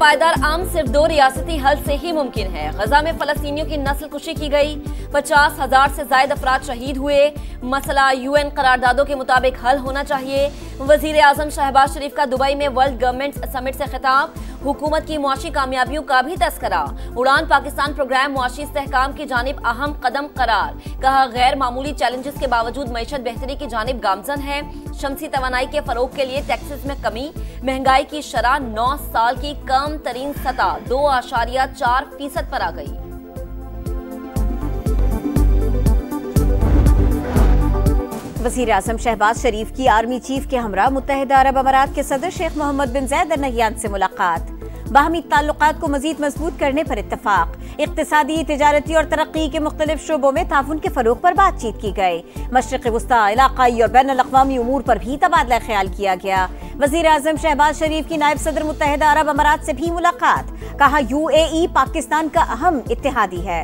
पायदार अमन सिर्फ 2 रियासती हल से ही मुमकिन है। गजा में फलस्तीनियों की नस्ल कुशी की गई, 50,000 से ज्यादा अफराद शहीद हुए। मसला यूएन करारदादों के मुताबिक हल होना चाहिए। वजीर आजम शहबाज शरीफ का दुबई में वर्ल्ड गवर्नमेंट समिट से खिताब, हुकूमत की मुआशी कामयाबियों का भी तस्करा। उड़ान पाकिस्तान प्रोग्राम मुआशी इस्तेहकाम की जानिब अहम कदम करार, कहा गैर मामूली चैलेंजेस के बावजूद मईशत बेहतरी की जानिब गामजन है। शमसी तवानाई के फरोग के लिए टैक्सेस में कमी, महंगाई की शरह 9 साल की कम तरीन सतह 2.4% पर आ गई। वज़ीर आज़म शहबाज शरीफ की आर्मी चीफ के हमरा मुत्तहिदा अरब अमारात के सदर शेख मोहम्मद बिन ज़ायद अल नहयान से मुलाकात, बाहमी ताल्लुकात को मजीद मजबूत करने पर इत्तफाक, इक्तिसादी, तिजारती और तरक्की के मुख्तलिफ शोबों में ताउन के फरोग पर बातचीत की गई। मशरिक़ वुस्ता, इलाक़ाई और बैनुल अक़वामी उमूर पर भी तबादला ख्याल किया गया। वज़ीर आज़म शहबाज शरीफ की नायब सदर मुत्तहिदा अरब अमारात से भी मुलाकात, कहा UAE पाकिस्तान का अहम इत्तेहादी है।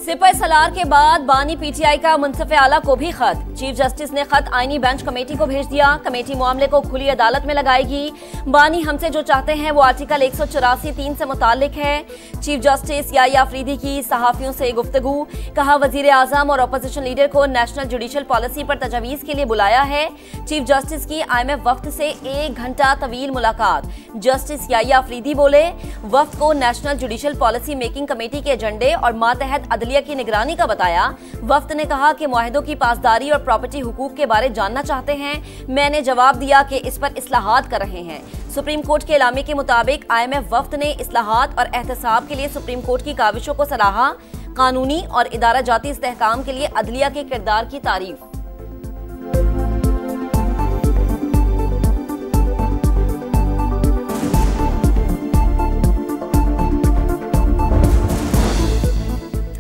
सिपह सलार के बाद बानी PTI का मुंसिफ़े आला को भी खत, चीफ जस्टिस ने खत आईनी बेंच कमेटी को भेज दिया। कमेटी मामले को खुली अदालत में लगाएगी। बानी हमसे जो चाहते हैं वो आर्टिकल 184(3) से मुताल्लिक है। चीफ जस्टिस याया अफरीदी की सहाफियों से गुफ्तगू, कहा वजीर आजम और अपोजिशन लीडर को नेशनल जुडिशल पॉलिसी पर तजवीज़ के लिए बुलाया है। चीफ जस्टिस की IMF वफ्द से 1 घंटा तवील मुलाकात। जस्टिस याया अफरीदी बोले, वफ्द को national judicial policy making committee के एजेंडे और मातहत अदलिया की निगरानी का बताया। वफ्द ने कहा कि मुआहिदों की पासदारी और प्रॉपर्टी हुकूक के बारे जानना चाहते हैं। मैंने जवाब दिया कि इस पर इस्लाहात कर रहे हैं। सुप्रीम कोर्ट के एलामे के मुताबिक IMF वफ्द ने इस्लाहात और एहतसाब के लिए सुप्रीम कोर्ट की काविशों को सराहा। कानूनी और इदारा जाती इस्तेहकाम के लिए अदलिया के किरदार की तारीफ।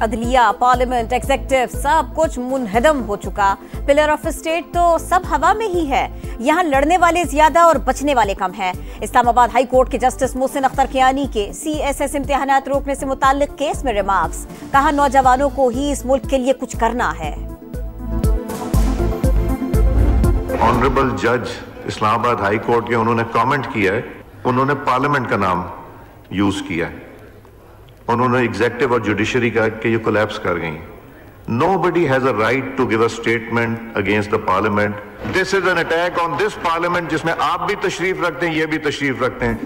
अदलिया, पार्लियामेंट, एग्जीक्यूटिव सब कुछ मुनहदम हो चुका। पिलर ऑफ स्टेट तो सब हवा में ही है। यहाँ लड़ने वाले ज्यादा और बचने वाले कम हैं। इस्लामाबाद हाई कोर्ट के जस्टिस मोहसिन अख्तर कियानी के CSS इम्तिहानात रोकने से मुताल्लिक केस में रिमार्क्स, कहा नौजवानों को ही इस मुल्क के लिए कुछ करना है। ऑनरेबल जज इस्लामाबाद हाई कोर्ट के उन्होंने कमेंट किया है, उन्होंने पार्लियामेंट का नाम यूज किया है। उन्होंने एग्जीक्यूटिव और जुडिशरी का कि ये कोलैप्स कर गई। Nobody has a right to give a statement against the parliament. This is an attack on this parliament जिसमें आप भी तशरीफ रखते हैं, ये भी तशरीफ रखते हैं।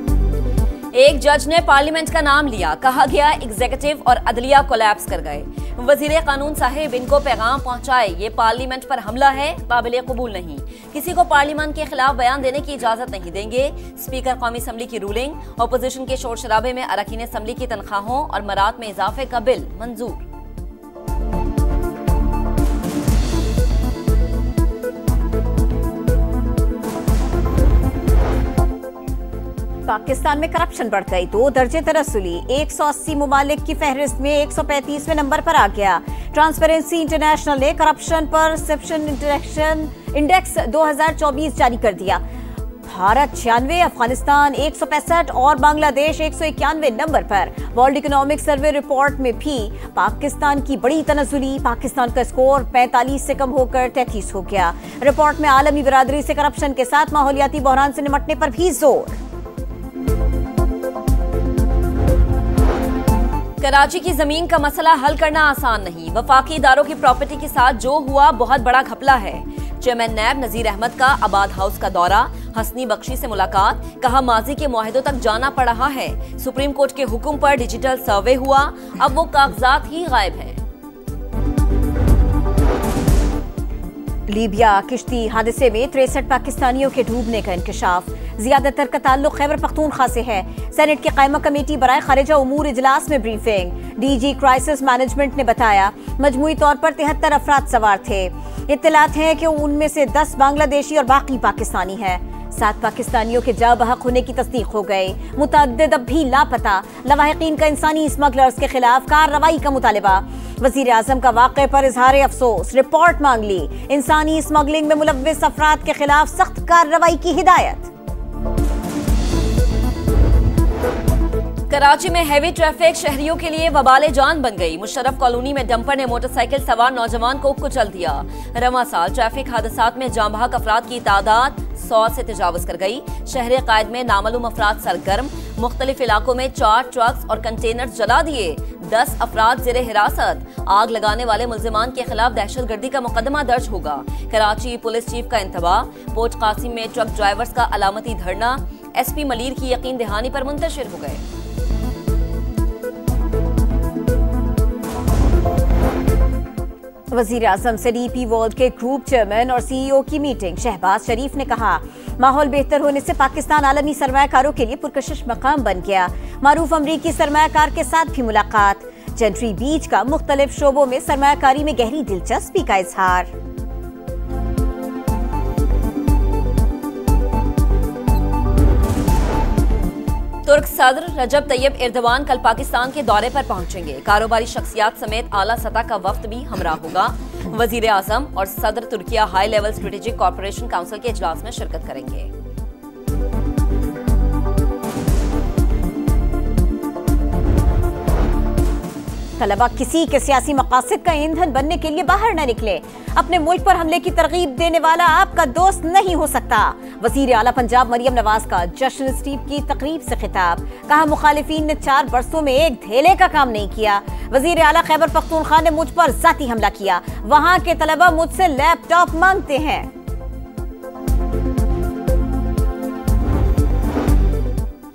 एक जज ने पार्लियामेंट का नाम लिया, कहा गया एग्जीक्यूटिव और अदलिया कोलैप्स कर गए। वजीर कानून साहिब इनको पैगाम पहुंचाए, ये पार्लियामेंट पर हमला है, काबिल कबूल नहीं। किसी को पार्लियामेंट के खिलाफ बयान देने की इजाजत नहीं देंगे। स्पीकर कौमी असम्बली की रूलिंग, अपोजिशन के शोर शराबे में अरकान असम्बली की तनख्वाहों और मरात में इजाफे का बिल मंजूर। पाकिस्तान में करप्शन बढ़ गई, 2 दर्जे तरसुली, 180 मुमालिक की फहरिस्त में 135वें नंबर पर आ गया। ट्रांसपेरेंसी इंटरनेशनल ने करप्शन परसेप्शन इंडेक्स 2024 जारी कर दिया। भारत 96, अफगानिस्तान 165 और बांग्लादेश 191 नंबर पर। वर्ल्ड इकोनॉमिक सर्वे रिपोर्ट में भी पाकिस्तान की बड़ी तनज़ुली, पाकिस्तान का स्कोर 45 से कम होकर 33 हो गया। रिपोर्ट में आलमी बिरादरी से करप्शन के साथ माहौलियाती बहरान से निपटने पर भी जोर। कराची की जमीन का मसला हल करना आसान नहीं, वफाकी इदारों की प्रॉपर्टी के साथ जो हुआ बहुत बड़ा घपला है। चेयरमैन नैब नजीर अहमद का आबाद हाउस का दौरा, हसनी बख्शी से मुलाकात, कहा माजी के मुआहिदों तक जाना पड़ रहा है। सुप्रीम कोर्ट के हुक्म पर डिजिटल सर्वे हुआ, अब वो कागजात ही गायब हैं। लीबिया किश्ती हादसे में 63 पाकिस्तानियों के डूबने का इंकशाफ, ज्यादातर का ताल्लुक खैबर पख्तूनख्वा से है। सेनेट की कायमा कमेटी बराए खारिजा उमूर इजलास में ब्रीफिंग, DG क्राइसिस मैनेजमेंट ने बताया मजमूई तौर पर 73 अफराद सवार थे। इत्तलात हैं कि उनमें से 10 बांग्लादेशी और बाकी पाकिस्तानी हैं। 7 पाकिस्तानियों के जा बहक होने की तस्दीक हो गई, मुतअद्दिद अब भी लापता। लवाहिकीन का इंसानी स्मगलर्स के खिलाफ कार्रवाई का मुतालबा। वजीर आजम का वाक़े पर इजहार अफसोस, रिपोर्ट मांग ली। इंसानी स्मगलिंग में मुलव्विस अफराद के खिलाफ सख्त कार्रवाई की हिदायत। कराची में हैवी ट्रैफिक शहरियों के लिए वबाले जान बन गई। मुशर्रफ कॉलोनी में डंपर ने मोटरसाइकिल सवार नौजवान को कुचल दिया। रवां साल ट्रैफिक हादसात में जाँ बहक अफराद की तादाद 100 से तजावज कर गई। शहर कायद में नामालूम अफराद सरगर्म। मुख्तलिफ इलाकों में 4 ट्रक्स और कंटेनर जला दिए। 10 अफराद जेरे हिरासत। आग लगाने वाले मुल्जिमान के खिलाफ दहशतगर्दी का मुकदमा दर्ज होगा। कराची पुलिस चीफ का इंतबाह। पोर्ट कासिम में ट्रक ड्राइवर्स का अलामती धरना SP मलीर की यकीन दहानी पर मुंतशिर हो गए। वजीर आजम से DP वर्ल्ड के ग्रुप चेयरमैन और CEO की मीटिंग। शहबाज शरीफ ने कहा माहौल बेहतर होने से पाकिस्तान आलमी सरमायाकारों के लिए पुरकशिश मकाम बन गया। मारूफ अमरीकी सरमायाकार के साथ भी मुलाकात। जेंट्री बीच का मुख्तलिफ शोबों में सरमायाकारी में गहरी दिलचस्पी का इजहार। तुर्क सदर रजब तैयब एर्दवान कल पाकिस्तान के दौरे पर पहुंचेंगे। कारोबारी शख्सियात समेत आला सतह का वफ्द भी हमरा होगा। वजीर आजम और सदर Türkiye high level strategic corporation council के इजलास में शिरकत करेंगे। तलबा किसी के सियासी मकासद का ईंधन बनने के लिए बाहर न निकले। अपने मुल्क पर हमले की तरगीब देने वाला आपका दोस्त नहीं हो सकता। वजीर आला पंजाब मरियम नवाज का जश्न स्टीव की तकरीब से खिताब। कहा मुखालिफिन ने 4 बरसों में एक धेले का काम नहीं किया। वजीर आला खैबर पख्तूनख्वा ने मुझ पर जाती हमला किया। वहां के तलबा मुझसे लैपटॉप मांगते हैं।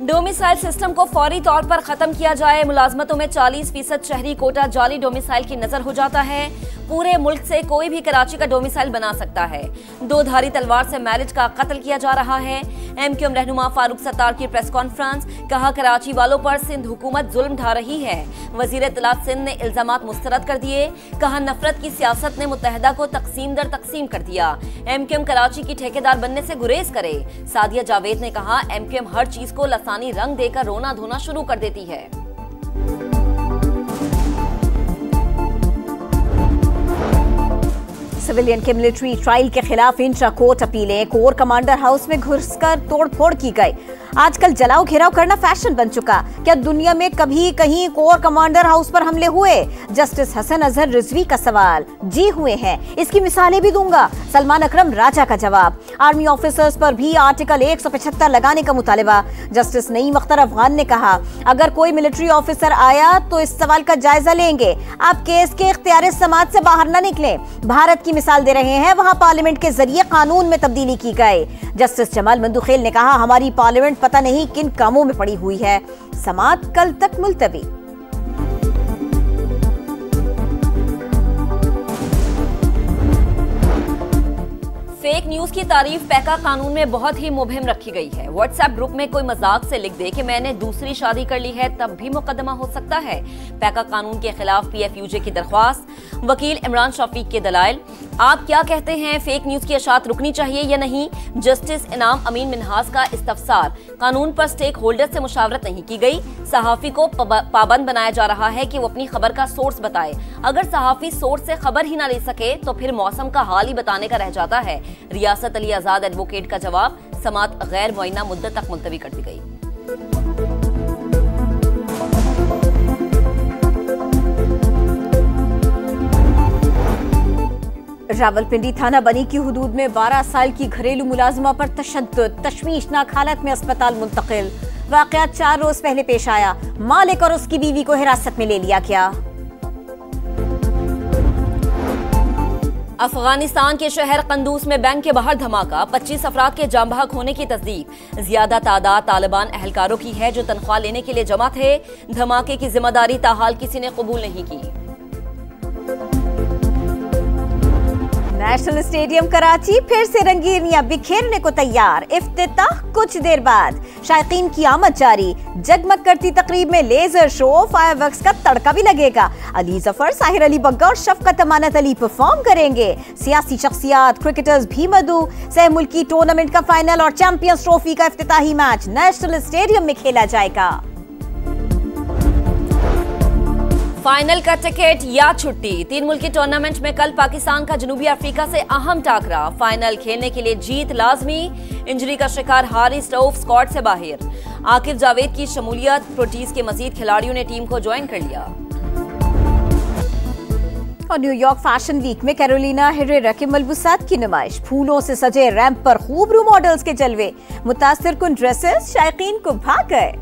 डोमिसाइल सिस्टम को फौरी तौर पर खत्म किया जाए। मुलाजमतों में 40% शहरी कोटा जाली डोमिसाइल की नजर हो जाता है। पूरे मुल्क से कोई भी कराची का डोमिसाइल बना सकता है। 2 धारी तलवार से मैरिज का कत्ल किया जा रहा है। MQM रहनुमा फारूक सत्तार की प्रेस कॉन्फ्रेंस। कहा कराची वालों पर सिंध हुकूमत जुल्म ढा रही है। वजीर इत्तलात सिंध ने इल्जामात मुस्तरद कर दिए। कहा नफरत की सियासत ने मुत्तहदा को तकसीम दर तकसीम कर दिया। MQM कराची की ठेकेदार बनने से गुरेज करे। सादिया जावेद ने कहा MQM हर चीज को लसानी रंग देकर रोना धोना शुरू कर देती है। सिविलियन के मिलिट्री ट्रायल के खिलाफ इंट्रा कोर्ट अपीलें। कोर कमांडर हाउस में घुसकर तोड़फोड़ की गई। आजकल जलाओ घेराव करना फैशन बन चुका। क्या दुनिया में कभी कहीं कोर कमांडर हाउस पर हमले हुए? जस्टिस हसन अजहर रिजवी का सवाल। जी हुए हैं, इसकी मिसालें भी दूंगा। सलमान अकरम राजा का जवाब। आर्मी ऑफिसर्स पर भी आर्टिकल 175 लगाने का मुतालिबा। जस्टिस नईम अख्तर अफगान ने कहा अगर कोई मिलिट्री ऑफिसर आया तो इस सवाल का जायजा लेंगे। आप केस के इख्तियार समात से बाहर न निकले। भारत की मिसाल दे रहे हैं, वहां पार्लियामेंट के जरिए कानून में तब्दीली की गई। जस्टिस जमाल मंदुखेल ने कहा हमारी पार्लियामेंट पता नहीं किन कामों में पड़ी हुई है। समात कल तक मुलतवी। फेक न्यूज की तारीफ पैका कानून में बहुत ही मुबहिम रखी गई है। व्हाट्सएप ग्रुप में कोई मजाक से लिख दे कि मैंने दूसरी शादी कर ली है तब भी मुकदमा हो सकता है। पैका कानून के खिलाफ PFUJ की दरख्वास्त। वकील इमरान शफीक के दलाइल। आप क्या कहते हैं, फेक न्यूज की अशात रुकनी चाहिए या नहीं? जस्टिस इनाम अमीन मिन्हास का इस्तफसार। कानून पर स्टेक होल्डर से मुशावरत नहीं की गई। सहाफी को पाबंद बनाया जा रहा है कि वो अपनी खबर का सोर्स बताए। अगर सहाफी सोर्स से खबर ही ना ले सके तो फिर मौसम का हाल ही बताने का रह जाता है। रियासत अली आजाद एडवोकेट का जवाब। समात गैर मुअय्यना मुद्दत तक मुलतवी कर दी गई। रावलपिंडी थाना बनी की हुदूद में 12 साल की घरेलू मुलाजिमा पर तशद्दुद। तशवीशनाक हालत में अस्पताल मुंतकिल। वाकया 4 रोज पहले पेश आया। मालिक और उसकी बीवी को हिरासत में ले लिया गया। अफगानिस्तान के शहर कंदूज में बैंक के बाहर धमाका। 25 अफराद के जाँ बहक होने की तस्दीक। ज्यादा तादाद तालिबान अहलकारों की है जो तनख्वाह लेने के लिए जमा थे। धमाके की जिम्मेदारी ताहाल किसी ने कबूल नहीं की। नेशनल स्टेडियम कराची फिर से रंगीनियां बिखेरने को तैयार। इफ्तिताह कुछ देर बाद। शायकीन की आमद जारी। जगमग करती तकरीब में लेजर शो, फायरवर्क्स का तड़का भी लगेगा। अली जफर, साहिर अली बग्गा और शफकत अमानत अली परफॉर्म करेंगे। सियासी शख्सियात, क्रिकेटर्स भी मदऊ। सह मुल्की टूर्नामेंट का फाइनल और चैंपियंस ट्रॉफी का इफ्तिताही मैच नेशनल स्टेडियम में खेला जाएगा। फाइनल का टिकट या छुट्टी। 3 मुल्की टूर्नामेंट में कल पाकिस्तान का जनूबी अफ्रीका से अहम टाकरा। फाइनल खेलने के लिए जीत लाजमी। इंजरी का शिकार हारिस रऊफ स्क्वाड से बाहर। आकिब जावेद की शमूलियत। प्रोटीज के मजीद खिलाड़ियों ने टीम को ज्वाइन कर लिया। और न्यूयॉर्क फैशन वीक में कैरोलिना हेरेरा के मलबूसात की नुमाइश। फूलों से सजे रैंप पर खूब रू मॉडल्स के जलवे। मुतासिर कुन ड्रेसेस शायकीन को भाग गए।